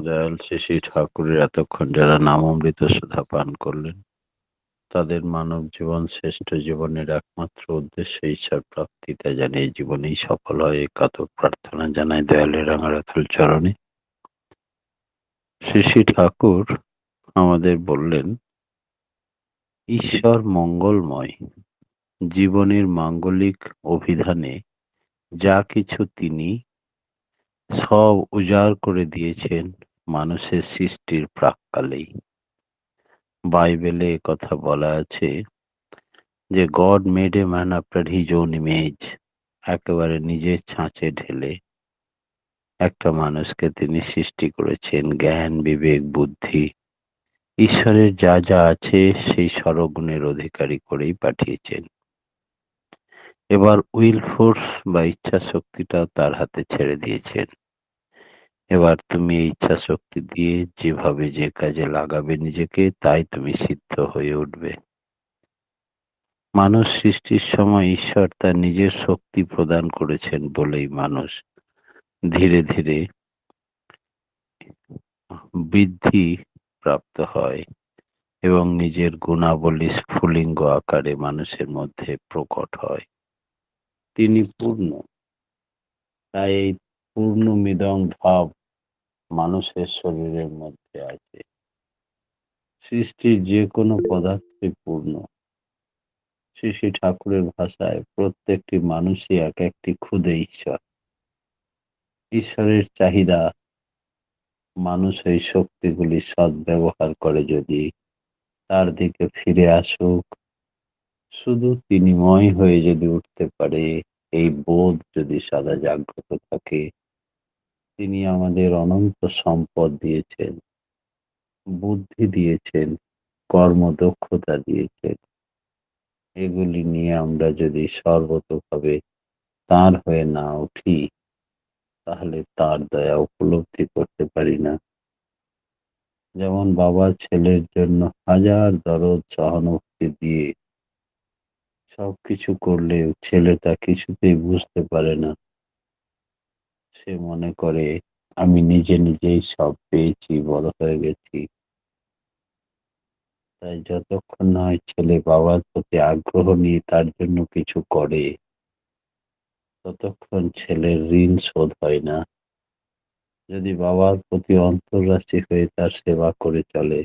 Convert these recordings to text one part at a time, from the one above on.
দয়াল শ্রী শ্রী ঠাকুরের এতক্ষণ যারা নামামৃত সুধা পান করলেন, তাদের মানব জীবন শ্রেষ্ঠ জীবনের একমাত্র উদ্দেশ্য ঈশ্বর প্রাপ্তি, তা জানি এই জীবনেই সফল হয় এই কাতর প্রার্থনা জানাই দয়ালের রাঙারাথুল চরণে। শ্রী শ্রী ঠাকুর আমাদের বললেন, ঈশ্বর মঙ্গলময়। জীবনের মাঙ্গলিক অভিধানে যা কিছু তিনি সব উজাড় করে দিয়েছেন মানুষের সৃষ্টির প্রাক্কালেই। বাইবেলে কথা বলা আছে যে god made a man after his own image, একেবারে নিজের ছাঁচে ঢেলে একটা মানুষকে তিনি সৃষ্টি করেছেন। জ্ঞান, বিবেক, বুদ্ধি, ঈশ্বরের যা যা আছে সেই সর্বগুণের অধিকারী করেই পাঠিয়েছেন। এবার উইল ফোর্স বা ইচ্ছা শক্তিটাও তার হাতে ছেড়ে দিয়েছেন। এবার তুমি এই ইচ্ছা শক্তি দিয়ে যেভাবে যে কাজে লাগাবে নিজেকে, তাই তুমি সিদ্ধ হয়ে উঠবে। মানুষ সৃষ্টির সময় ঈশ্বর তার নিজের শক্তি প্রদান করেছেন বলেই মানুষ ধীরে ধীরে বৃদ্ধি প্রাপ্ত হয় এবং নিজের গুণাবলী স্ফুলিঙ্গ আকারে মানুষের মধ্যে প্রকট হয়। তিনি পূর্ণ, তাই এই পূর্ণ মিদং ভাব মানুষের শরীরের মধ্যে আছে। সৃষ্টির যে কোনো পদার্থই পূর্ণ। শ্রী শ্রী ঠাকুরের ভাষায় প্রত্যেকটি মানুষই এক একটি ক্ষুদে ঈশ্বর। ঈশ্বরের চাহিদা মানুষ এই শক্তিগুলি সদ্ব্যবহার করে যদি তার দিকে ফিরে আসুক, শুধু তিনিময় হয়ে যদি উঠতে পারে, এই বোধ যদি সদা জাগ্রত থাকে, তিনি আমাদের অনন্ত সম্পদ দিয়েছেন, বুদ্ধি দিয়েছেন, কর্মদক্ষতা দিয়েছেন। এগুলি নিয়ে আমরা যদি সর্বতোভাবে তাঁর হয়ে না উঠি, তাহলে তার দয়া উপলব্ধি করতে পারি না। যেমন বাবা ছেলের জন্য হাজার দরদ সহানুভূতি দিয়ে সবকিছু করলেও ছেলে তা কিছুতেই বুঝতে পারে না। সে মনে করে আমি নিজে নিজেই সব পেয়েছি, বড় হয়ে গেছি। তাই যতক্ষণ না হয় ছেলে বাবার প্রতি আগ্রহ নিয়ে তার জন্য কিছু করে, ততক্ষণ ছেলের ঋণ শোধ হয় না। যদি বাবার প্রতি অন্তর্রাশি হয়ে তার সেবা করে চলে,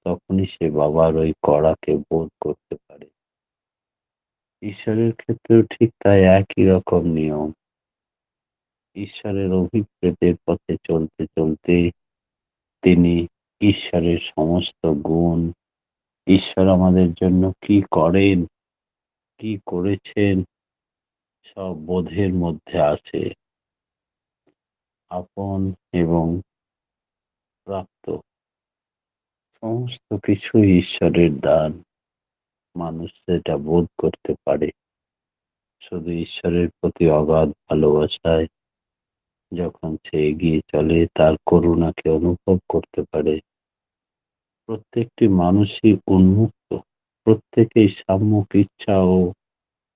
তখনই সে বাবার ওই কড়াকে বোধ করতে পারে। ঈশ্বরের ক্ষেত্রেও ঠিক তাই, একই রকম নিয়ম। ঈশ্বরের অভিপ্রেতের পথে চলতে চলতে তিনি ঈশ্বরের সমস্ত গুণ, ঈশ্বর আমাদের জন্য কি করেন, কি করেছেন, সব বোধের মধ্যে আছে। আপন এবং প্রাপ্ত সমস্ত কিছুই ঈশ্বরের দান। মানুষ সেটা বোধ করতে পারে শুধু ঈশ্বরের প্রতি অগাধ ভালোবাসায়। যখন সে এগিয়ে চলে, তার করুণাকে অনুভব করতে পারে। প্রত্যেকটি মানুষই উন্মুক্ত, প্রত্যেকেই সাম্যক ইচ্ছা ও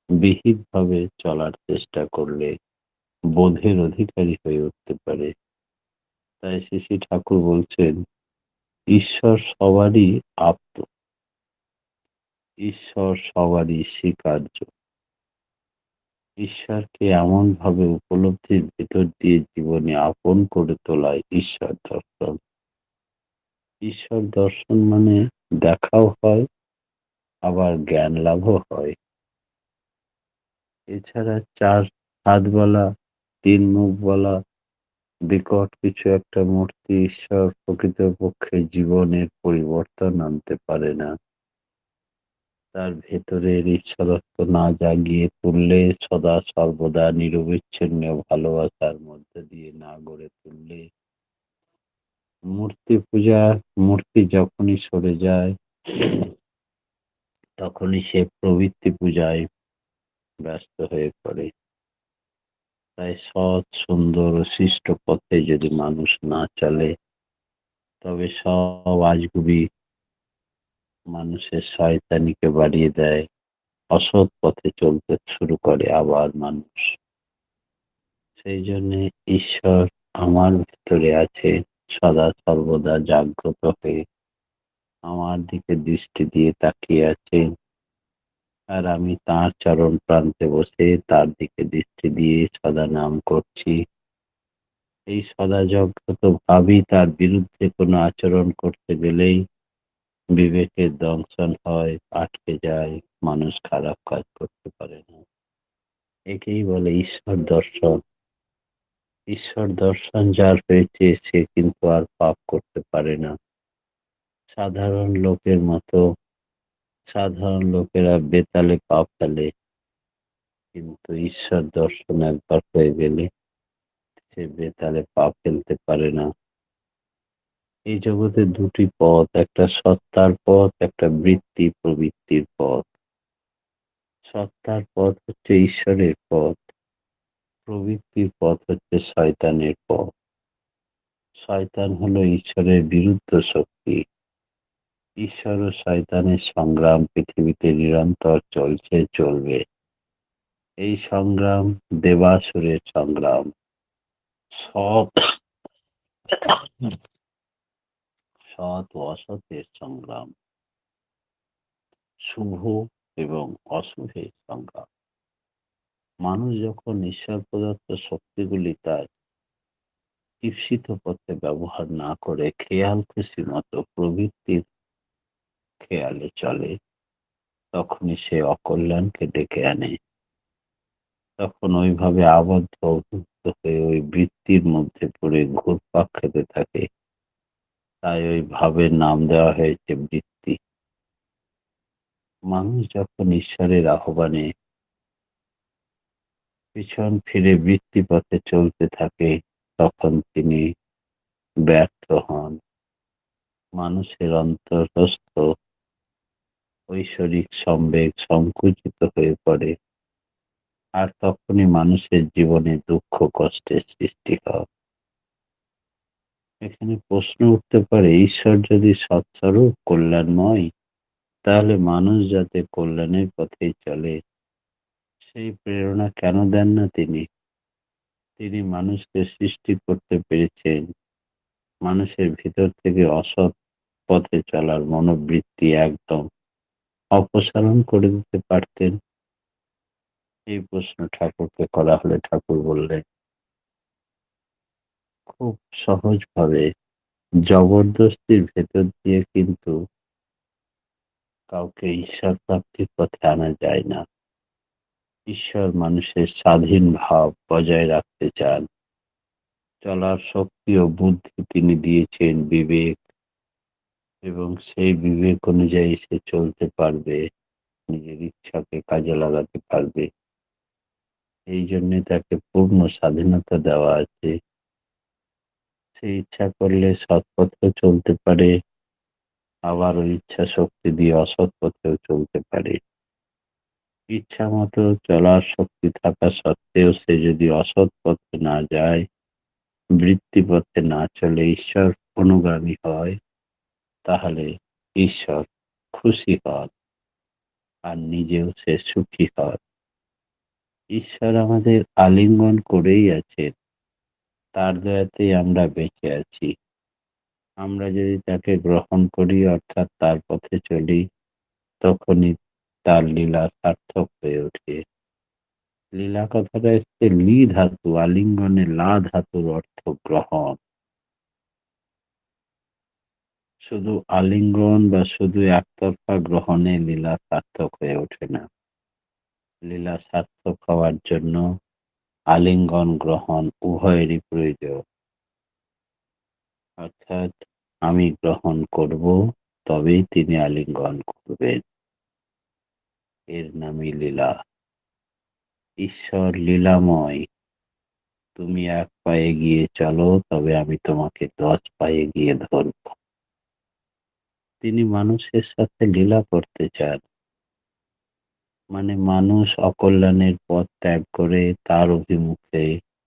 বিহিতভাবে চলার চেষ্টা করলে বোধের অধিকারী হয়ে উঠতে পারে। তাই শ্রী শ্রী ঠাকুর বলছেন, ঈশ্বর সবারই আপ্ত, ঈশ্বর সবারই স্বীকার্য। ঈশ্বরকে এমন ভাবে উপলব্ধির ভেতর দিয়ে জীবনে আপন করে তোলায় ঈশ্বর দর্শন। ঈশ্বর দর্শন মানে দেখাও হয়, আবার জ্ঞান লাভও হয়। এছাড়া চার হাত বলা, তিন মুখ বলা, বিকট কিছু একটা মূর্তি ঈশ্বর প্রকৃতপক্ষে জীবনের পরিবর্তন আনতে পারে না। তার ভেতরের ঈশ্বরত্ব না জাগিয়ে তুললে, সদা সর্বদা নিরবিচ্ছিন্ন ভালোবাসার মধ্যে দিয়ে না গড়ে তুললে, মূর্তি পূজা, মূর্তি যখনই সরে যায়, তখনই সে প্রবৃত্তি পূজায় ব্যস্ত হয়ে পড়ে। তাই সৎ, সুন্দর ও সৃষ্ট পথে যদি মানুষ না চলে, তবে সব আজগুবি মানুষের শয়তানিকে বাড়িয়ে দেয়। অসৎ পথে চলতে শুরু করে আবার মানুষ। সেই জন্য ঈশ্বর আমার ভিতরে আছে, সদা সর্বদা জাগ্রত হয়ে আমার দিকে দৃষ্টি দিয়ে তাকিয়ে আছেন, আর আমি তাঁর চরণ প্রান্তে বসে তার দিকে দৃষ্টি দিয়ে সদা নাম করছি। এই সদা জাগ্রত ভাবই তার বিরুদ্ধে কোনো আচরণ করতে গেলেই বিবেকের দংশন হয়, আটকে যায়, মানুষ খারাপ কাজ করতে পারে না। একেই বলে ঈশ্বর দর্শন। ঈশ্বর দর্শন যার হয়েছে সে কিন্তু আর পাপ করতে পারে না। সাধারণ লোকের মতো সাধারণ লোকেরা বেতালে পাপ ফেলে, কিন্তু ঈশ্বর দর্শন একবার হয়ে গেলে সে বেতালে পা ফেলতে পারে না। এই জগতে দুটি পথ, একটা সত্তার পথ, একটা বৃত্তি প্রবৃত্তির পথ। সত্তার পথ হচ্ছে ঈশ্বরের পথ, প্রবৃত্তির পথ হচ্ছে শয়তানের পথ। শয়তান হলো ঈশ্বরের বিরুদ্ধ শক্তি। ঈশ্বর ও শয়তানের সংগ্রাম পৃথিবীতে নিরন্তর চলছে, চলবে। এই সংগ্রাম দেবাসুরের সংগ্রাম। সৎ সৎ ও অসতের সংগ্রাম, শুভ এবং অশুভের সংগ্রাম। মানুষ যখন ঈশ্বর প্রদত্ত শক্তিগুলি তার ঈপ্সিত পথে ব্যবহার না করে খেয়াল খুশি মতো প্রবৃত্তির খেয়ালে চলে, তখনই সে অকল্যাণকে ডেকে আনে। তখন ওইভাবে আবদ্ধ অভুক্ত হয়ে ওই বৃত্তির মধ্যে পড়ে ঘুরপাক খেতে থাকে। তাই ওই ভাবের নাম দেওয়া হয়েছে বৃত্তি। মানুষ যখন ঈশ্বরের আহ্বানে পিছন ফিরে বৃত্তি পথে চলতে থাকে, তখন তিনি ব্যর্থ হন। মানুষের অন্তরস্থ ঐশ্বরিক সম্বেগ সংকুচিত হয়ে পড়ে, আর তখনই মানুষের জীবনে দুঃখ কষ্টের সৃষ্টি হয়। এখানে প্রশ্ন উঠতে পারে, ঈশ্বর যদি সৎস্বরূপ কল্যাণময়, তাহলে মানুষ যাতে কল্যাণের পথেই চলে সেই প্রেরণা কেন দেন না তিনি? তিনি মানুষকে সৃষ্টি করতে পেরেছেন, মানুষের ভিতর থেকে অসৎ পথে চলার মনোবৃত্তি একদম অপসারণ করে দিতে পারতেন। এই প্রশ্ন ঠাকুরকে করা হলে ঠাকুর বললেন, খুব সহজ ভাবে, জবরদস্তির ভেতর দিয়ে কিন্তু কাউকে ঈশ্বর প্রাপ্তির পথে আনা যায় না। ঈশ্বর মানুষের স্বাধীন ভাব বজায় রাখতে চান। চলার শক্তি ও বুদ্ধি তিনি দিয়েছেন বিবেক, এবং সেই বিবেক অনুযায়ী সে চলতে পারবে, নিজের ইচ্ছাকে কাজে লাগাতে পারবে। এই জন্য তাকে পূর্ণ স্বাধীনতা দেওয়া আছে। সে ইচ্ছা করলে সৎ পথেও চলতে পারে, আবার ওই ইচ্ছা শক্তি দিয়ে অসৎ পথেও চলতে পারে। ইচ্ছা মতো চলার শক্তি থাকা সত্ত্বেও সে যদি অসৎ পথে না যায়, বৃত্তি পথে না চলে ঈশ্বর অনুগামী হয়, তাহলে ঈশ্বর খুশি হন, আর নিজেও সে সুখী হয়। ঈশ্বর আমাদের আলিঙ্গন করেই আছেন, তার দয়াতেই আমরা বেঁচে আছি। আমরা যদি তাকে গ্রহণ করি, অর্থাৎ তার পথে চলি, তখনই তার লীলা সার্থক হয়ে ওঠে। লীলা কথাটা এসছে লি ধাতু, আলিঙ্গনে লা ধাতুর অর্থ গ্রহণ। শুধু আলিঙ্গন বা শুধু একতরফা গ্রহণে লীলা সার্থক হয়ে ওঠে না। লীলা সার্থক হওয়ার জন্য আলিঙ্গন গ্রহণ উভয়েরই প্রয়োজন। অর্থাৎ আমি গ্রহণ করব, তবেই তিনি আলিঙ্গন করবেন। এর নামই লীলা। ঈশ্বর লীলাময়। তুমি এক পায়ে গিয়ে চলো, তবে আমি তোমাকে 10 পায়ে গিয়ে ধরব। তিনি মানুষের সাথে লীলা করতে চান। মানে মানুষ অকল্যাণের পথ ত্যাগ করে তার অভিমুখে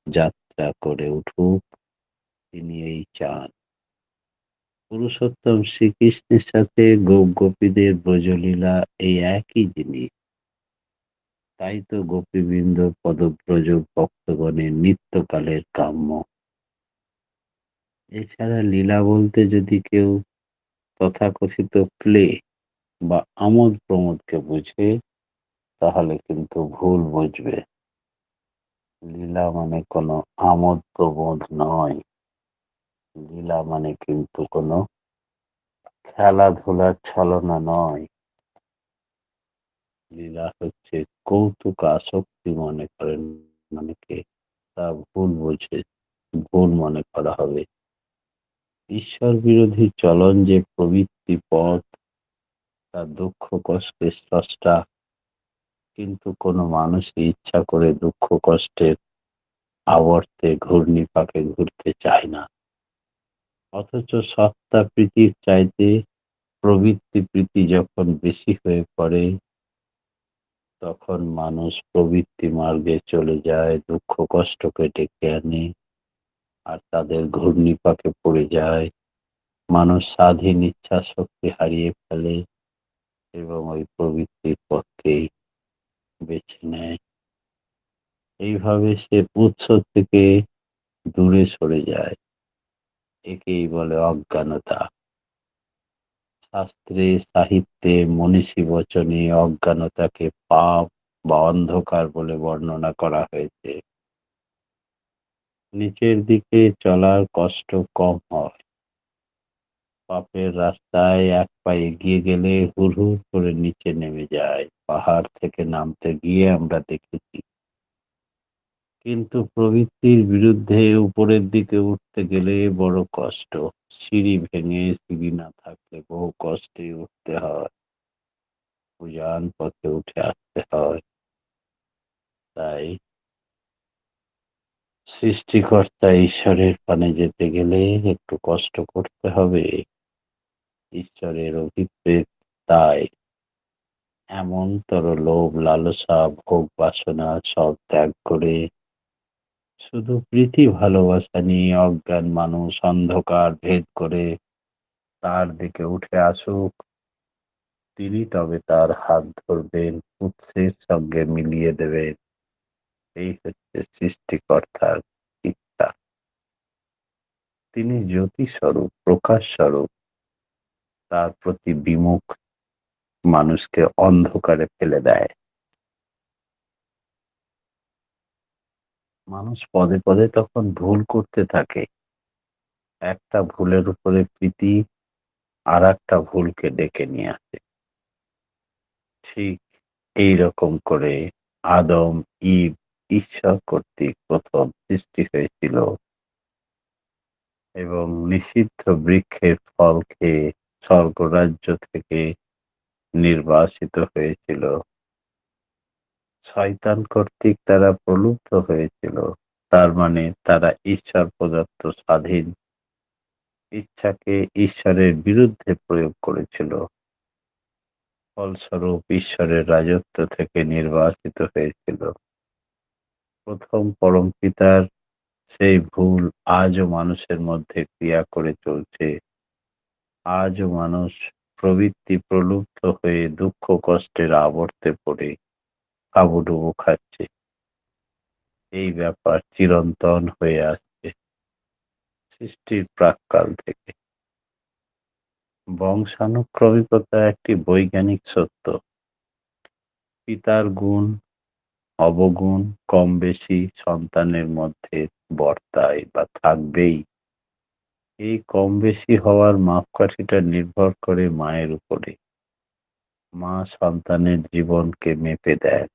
যাত্রা করে উঠুক, তিনি এই চান। পুরুষোত্তম শ্রীকৃষ্ণের সাথে গোপ গোপীদের ব্রজলীলা এই একই জিনিস। তাই তো গোপীবৃন্দ পদব্রজ ভক্তগণের নিত্যকালের কাম্য। এছাড়া লীলা বলতে যদি কেউ তথাকথিত প্লে বা আমোদ প্রমোদকে বুঝে তাহলে কিন্তু ভুল বুঝবে। লীলা মানে কোনো আমোদ প্রমোদ নয়। লীলা মানে কিন্তু কোনো খেলাধুলার ছলনা নয়। লীলা হচ্ছে কৌতুক আসক্তি মনে করেন অনেকে, তা ভুল বোঝে, ভুল মনে করা হবে। ঈশ্বর বিরোধী চলন যে প্রবৃত্তি পথ, তা দুঃখ কষ্টের স্রষ্টা, কিন্তু কোনো মানুষই ইচ্ছা করে দুঃখ কষ্টের আবর্তে ঘূর্ণিপাকে ঘুরতে চায় না। অথচ সত্তা প্রীতির চাইতে প্রবৃত্তি প্রীতি যখন বেশি হয়ে পড়ে, তখন মানুষ প্রবৃত্তি মার্গে চলে যায়, দুঃখ কষ্টকে ডেকে আনে, আর তাদের ঘূর্ণিপাকে পড়ে যায়। মানুষ স্বাধীন ইচ্ছা শক্তি হারিয়ে ফেলে এবং ওই প্রবৃত্তির পথকেই বেছে নেয়। এইভাবে সে উৎস থেকে দূরে সরে যায়। একেই বলে অজ্ঞানতা। শাস্ত্রে সাহিত্যে মনীষী বচনে অজ্ঞানতাকে পাপ বা অন্ধকার বলে বর্ণনা করা হয়েছে। নিচের দিকে চলার কষ্ট কম হয়। পাপের রাস্তায় এক পা এগিয়ে গেলে হুড় হুড় করে নিচে নেমে যায়, পাহাড় থেকে নামতে গিয়ে আমরা দেখেছি। কিন্তু প্রবৃত্তির বিরুদ্ধে উপরের দিকে উঠতে গেলে বড় কষ্ট। সিঁড়ি ভেঙে সিঁড়ি না থাকলে বহু কষ্টে উঠতে হয়, উজান পথে উঠে আসতে হয়। তাই সৃষ্টিকর্তা ঈশ্বরের পানে যেতে গেলে একটু কষ্ট করতে হবে। ঈশ্বরের অভিপ্রেত তাই এমনতর লোভ লালসা ভোগ বাসনা সব ত্যাগ করে শুধু প্রীতি ভালোবাসা নিয়ে অজ্ঞান মানুষ অন্ধকার ভেদ করে তার দিকে উঠে আসুক। তিনি তবে তার হাত ধরবেন, উৎসের সঙ্গে মিলিয়ে দেবেন। এই হচ্ছে সৃষ্টিকর্তার ইচ্ছা। তিনি জ্যোতি স্বরূপ, প্রকাশ স্বরূপ। তার প্রতি বিমুখ মানুষকে অন্ধকারে ফেলে দেয়। মানুষ পদে পদে তখন ভুল করতে থাকে। একটা ভুলের উপরে প্রীতি আর একটা ভুলকে ডেকে নিয়ে আসে। ঠিক এইরকম করে আদম ঈভ ঈশ্বর কর্তৃক প্রথম সৃষ্টি হয়েছিল এবং নিষিদ্ধ বৃক্ষের ফল খেয়ে স্বর্গরাজ্য থেকে নির্বাসিত হয়েছিল। শয়তান কর্তৃক তারা প্রলুব্ধ হয়েছিল। তার মানে তারা ঈশ্বর প্রদত্ত স্বাধীন ইচ্ছাকে ঈশ্বরের বিরুদ্ধে প্রয়োগ করেছিল। ফলস্বরূপ ঈশ্বরের রাজত্ব থেকে নির্বাসিত হয়েছিল। প্রথম পরম পিতার সেই ভুল আজও মানুষের মধ্যে ক্রিয়া করে চলছে। আজও মানুষ প্রবৃত্তি প্রলুব্ধ হয়ে দুঃখ কষ্টের আবর্তে পড়ে হাবুডুবু খাচ্ছে। এই ব্যাপার চিরন্তন হয়ে আসছে সৃষ্টির প্রাক্কাল থেকে। বংশানুক্রমিকতা একটি বৈজ্ঞানিক সত্য। পিতার গুণ অবগুণ কম বেশি সন্তানের মধ্যে বর্তায় বা থাকবেই। এই কম বেশি হওয়ার মাপকাঠিটা নির্ভর করে মায়ের উপরে। মা সন্তানের জীবনকে মেপে দেয়।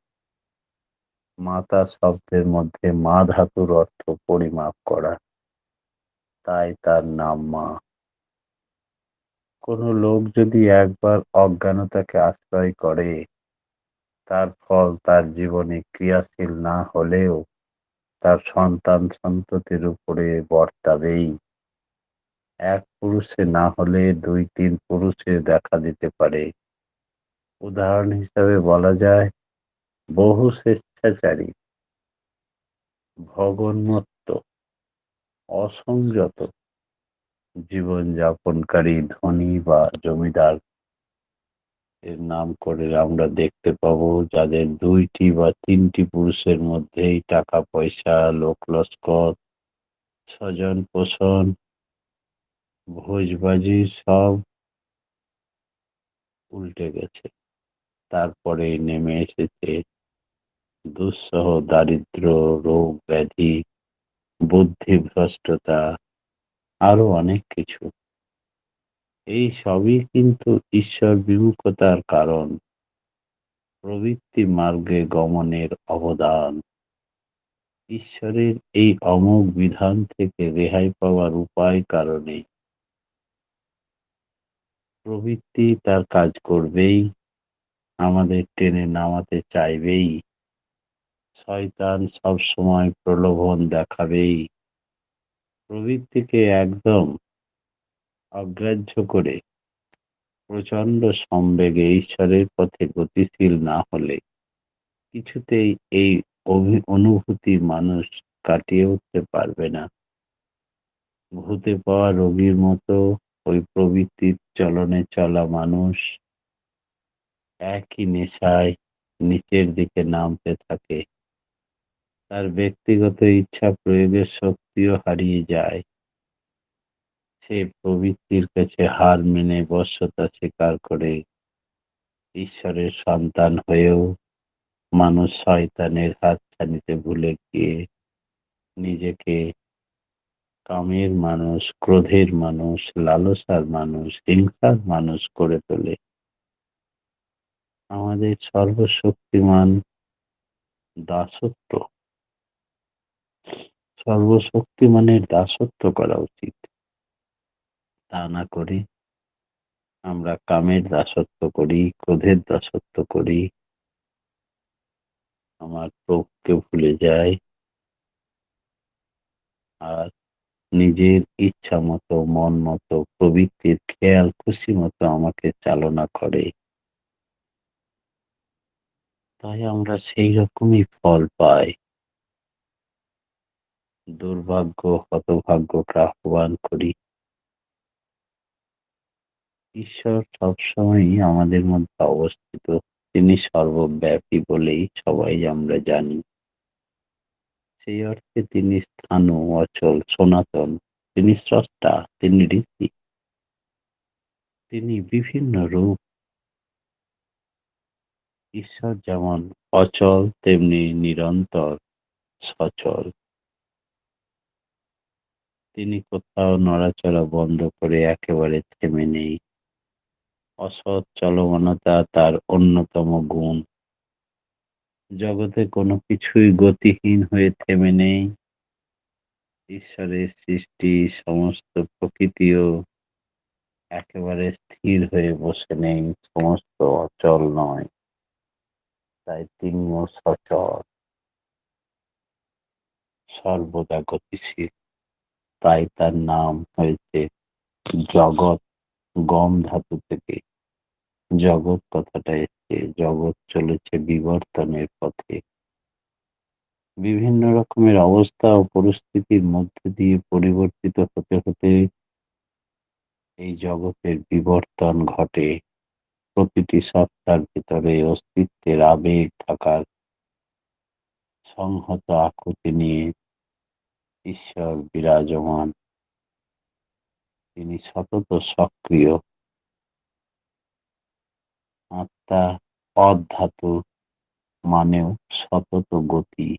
মাতা শব্দের মধ্যে মা ধাতুর অর্থ পরিমাপ করা, তাই তার নাম মা। কোনো লোক যদি একবার অজ্ঞানতাকে আশ্রয় করে, তার ফল তার জীবনে ক্রিয়াশীল না হলেও তার সন্তান সন্ততির উপরে বর্তাবেই। এক পুরুষে না হলে দুই তিন পুরুষে দেখা দিতে পারে। উদাহরণ হিসাবে বলা যায়, বহু স্বেচ্ছাচারী, ভগোন্মত্ত, অসংযত জীবন যাপনকারী ধনী বা জমিদার এর নাম করে আমরা দেখতে পাবো, যাদের দুইটি বা তিনটি পুরুষের মধ্যেই টাকা পয়সা লোক লস্কর স্বজন পোষণ ভোজবাজি সব উল্টে গেছে। তারপরে নেমে এসেছে দুঃসহ দারিদ্র, রোগ ব্যাধি, বুদ্ধিভ্রষ্টতা, আরো অনেক কিছু। এই সবই কিন্তু ঈশ্বর বিমুখতার কারণ। প্রবৃত্তি মার্গে গমনের অবদান। ঈশ্বরের এই অমোঘ বিধান থেকে রেহাই পাওয়ার উপায় কারণে প্রবৃত্তি তার কাজ করবেই, আমাদের টেনে নামাতে চাইবেই। শয়তান সবসময় প্রলোভন দেখাবেই। প্রবৃত্তিকে একদম অগ্রাহ্য করে প্রচণ্ড সম্বেগে ঈশ্বরের পথে গতিশীল না হলে কিছুতেই এই অনুভূতি মানুষ কাটিয়ে উঠতে পারবে না। ভূতে পাওয়া রোগীর মতো ওই প্রবৃত্তির চলনে চলা মানুষ একই নেশায় নিচের দিকে নামতে থাকে। তার ব্যক্তিগত ইচ্ছা প্রয়োগের শক্তিও হারিয়ে যায়। সে প্রবৃত্তির কাছে হার মেনে বশ্যতা স্বীকার করে ঈশ্বরের সন্তান হয়েও মানুষ শয়তানের হাতছানিতে ভুলে গিয়ে নিজেকে কামের মানুষ, ক্রোধের মানুষ, লালসার মানুষ, হিংসার মানুষ করে তোলে। আমাদের সর্বশক্তিমান দাসত্ব, সর্বশক্তিমানের দাসত্ব করা উচিত। তা না করে আমরা কামের দাসত্ব করি, ক্রোধের দাসত্ব করি, আমার প্রভুকে ভুলে যাই আর নিজের ইচ্ছা মতো, মন মতো, প্রবৃত্তির খেয়াল খুশি মতো আমাকে চালনা করে। তাই আমরা সেই রকমই ফল পাই। দুর্ভাগ্য, হতভাগ্যকে আহ্বান করি। ঈশ্বর সবসময়ই আমাদের মধ্যে অবস্থিত। তিনি সর্বব্যাপী বলেই সবাই আমরা জানি। সেই অর্থে তিনি স্থাণু, অচল, সনাতন। তিনি স্রষ্টা, তিনি ঋষি, তিনি বিভিন্ন রূপ। ঈশ্বর যেমন অচল তেমনি নিরন্তর সচল। তিনি কোথাও নড়াচড়া বন্ধ করে একেবারে থেমে নেই। অসৎ চলমানতা তার অন্যতম গুণ। জগতে কোনো কিছুই গতিহীন হয়ে থেমে নেই। ঈশ্বরের সৃষ্টি সমস্ত প্রকৃতিও একেবারে স্থির হয়ে বসে নেই, সমস্ত অচল নয়। তাই তিনিও সচল, সর্বদা গতিশীল। তাই তার নাম হয়েছে জগৎ। গম ধাতু থেকে জগৎ কথাটা এসছে। জগৎ চলেছে বিবর্তনের পথে। বিভিন্ন রকমের অবস্থা ও পরিস্থিতির মধ্যে দিয়ে পরিবর্তিত হতে হতে এই জগতের বিবর্তন ঘটে। প্রতিটি সত্তার ভিতরে অস্তিত্বের আবেগ থাকার সংহত আকুতি নিয়ে ঈশ্বর বিরাজমান। তিনি সতত সক্রিয়। আত্মা অধাতু মানেও সতত গতি।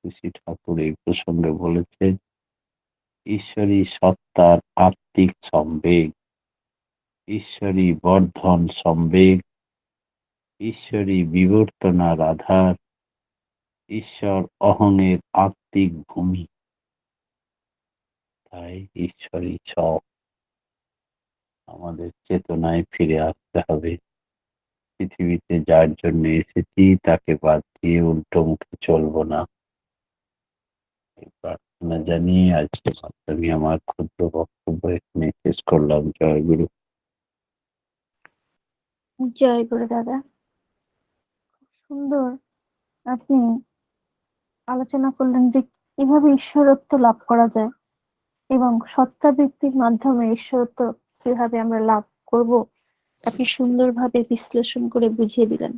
ঋষি ঠাকুর এই প্রসঙ্গে বলেছেন, ঈশ্বরী সত্তার আত্মিক সম্বেগ, ঈশ্বরী বর্ধন সম্বেগ, ঈশ্বরী বিবর্তনার আধার, ঈশ্বর অহংয়ের আত্মিক ভূমি। তাই ঈশ্বরী সব। আমাদের চেতনায় ফিরে আসতে হবে। পৃথিবীতে যার জন্য এসেছি তাকে বাদ দিয়ে উল্টো মুখে চলবো না। এই প্রার্থনা জানিয়ে আজকে আমি আমার ক্ষুদ্র বক্তব্য এখানে শেষ করলাম। জয় গুরু। জয় গুরু দাদা। সুন্দর আপনি আলোচনা করলেন যে কিভাবে ঈশ্বরত্ব লাভ করা যায় এবং সত্তা বৃত্তির মাধ্যমে ঈশ্বরত্ব কিভাবে আমরা লাভ করব। আপনি সুন্দরভাবে বিশ্লেষণ করে বুঝিয়ে দিলেন।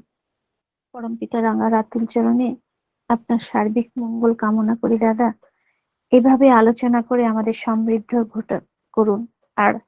পরমপিতা রাঙা রাতুল চরণে আপনার সার্বিক মঙ্গল কামনা করি দাদা। এভাবে আলোচনা করে আমাদের সমৃদ্ধ ঘটা করুন। আর